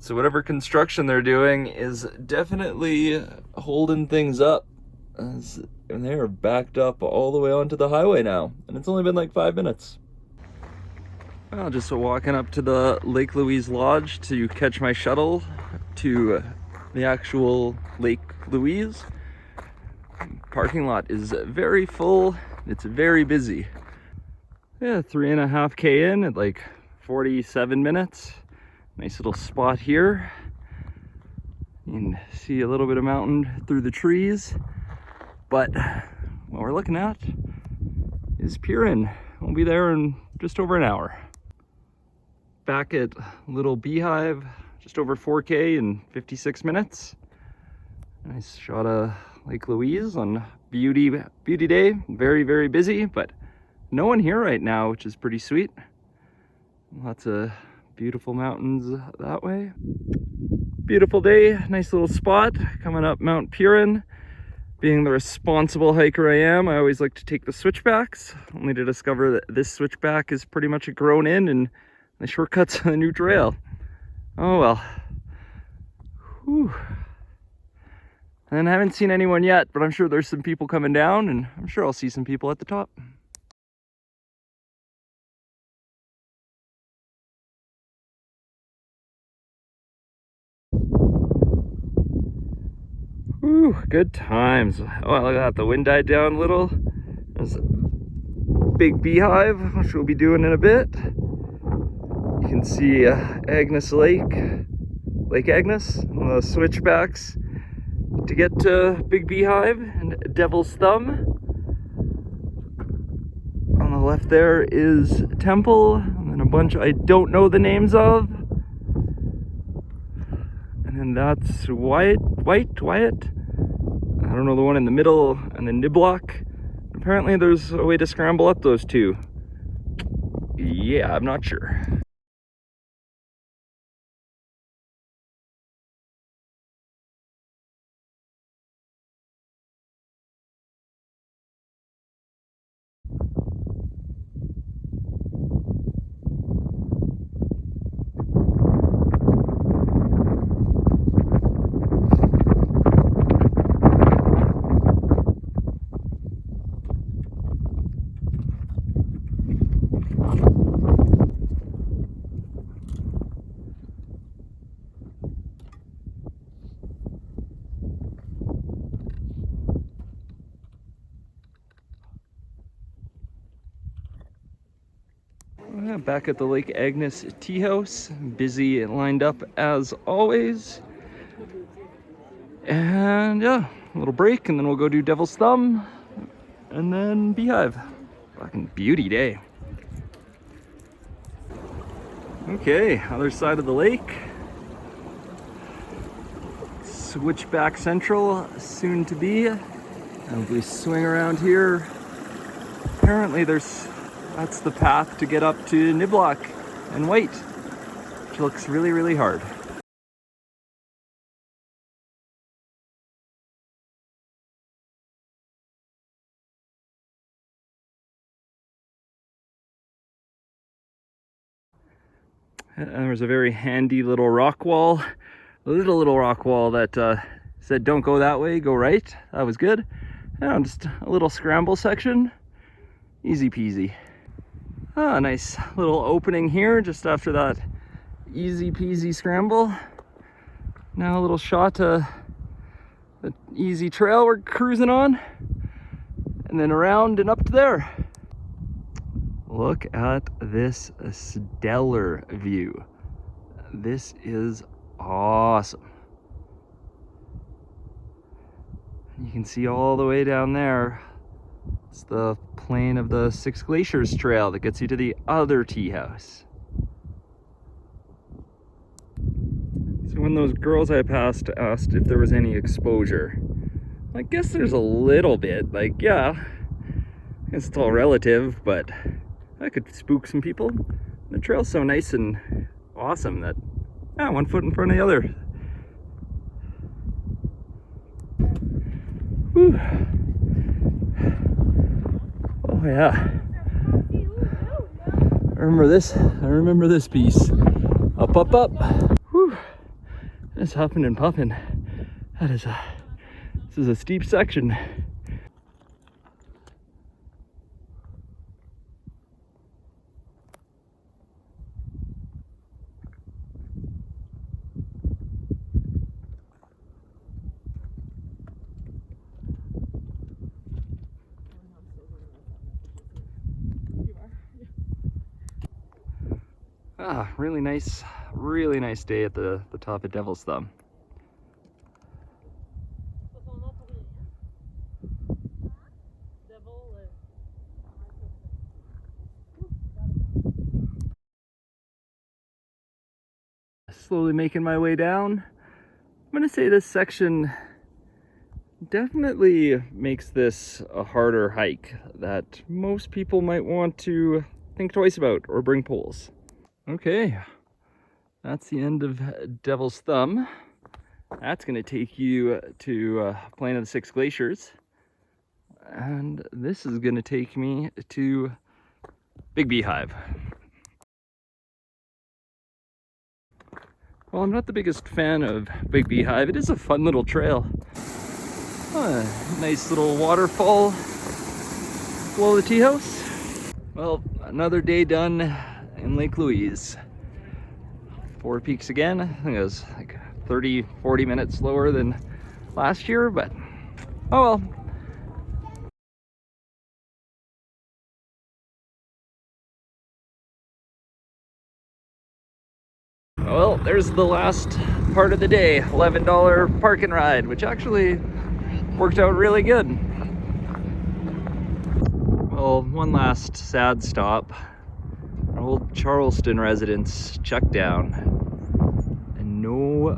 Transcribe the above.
So whatever construction they're doing is definitely holding things up. And they are backed up all the way onto the highway now. And it's only been like 5 minutes. Well, just walking up to the Lake Louise Lodge to catch my shuttle to the actual Lake Louise. Parking lot is very full. It's very busy. Yeah, 3.5K in at like 47 minutes. Nice little spot here. You can see a little bit of mountain through the trees. But what we're looking at is Piran. We'll be there in just over an hour. Back at little Beehive, just over 4K in 56 minutes. Nice shot of Lake Louise on beauty day. Very, very busy, but no one here right now, which is pretty sweet. Lots of beautiful mountains that way. Beautiful day, nice little spot coming up Mount Piran. Being the responsible hiker I am, I always like to take the switchbacks, only to discover that this switchback is pretty much grown in and the shortcut's on the new trail. Oh well. Whew. And I haven't seen anyone yet, but I'm sure there's some people coming down, and I'm sure I'll see some people at the top. Whew, good times. Oh, look at that, the wind died down a little. There's a big beehive, which we'll be doing in a bit. You can see Agnes Lake Agnes, and the switchbacks to get to Big Beehive and Devil's Thumb. On the left there is Temple, and then a bunch I don't know the names of. And then that's Wyatt. I don't know the one in the middle, and then Niblock. Apparently there's a way to scramble up those two. Yeah, I'm not sure. Back at the Lake Agnes tea house, busy and lined up as always. And yeah, a little break, and then we'll go do Devil's Thumb, and then Beehive. Fucking beauty day. Okay, other side of the lake. Switchback Central, soon to be. And we swing around here. Apparently that's the path to get up to Niblock and White, which looks really, really hard. And there's a very handy little rock wall, little rock wall that said don't go that way, go right. That was good. And just a little scramble section, easy peasy. Ah, nice little opening here just after that easy peasy scramble. Now a little shot of the easy trail we're cruising on, and then around and up to there. Look at this stellar view. This is awesome. You can see all the way down there. It's the plane of the Six Glaciers Trail that gets you to the other tea house. So when those girls I passed asked if there was any exposure, I guess there's a little bit. Like, yeah, I guess it's all relative, but I could spook some people. The trail's so nice and awesome that, yeah, one foot in front of the other. Whew. Oh yeah. I remember this piece. Up. Whew. It's huffing and puffing. This is a steep section. Really nice day at the top of Devil's Thumb. Slowly making my way down. I'm gonna say this section definitely makes this a harder hike that most people might want to think twice about or bring poles. Okay, that's the end of Devil's Thumb. That's gonna take you to Plain of the Six Glaciers. And this is gonna take me to Big Beehive. Well, I'm not the biggest fan of Big Beehive. It is a fun little trail. Nice little waterfall below the tea house. Well, another day done in Lake Louise. 4 peaks again. I think it was like 30-40 minutes slower than last year, but oh well. Well, there's the last part of the day, $11 park and ride, which actually worked out really good. Well, one last sad stop. Our old Charleston residence checked down, and no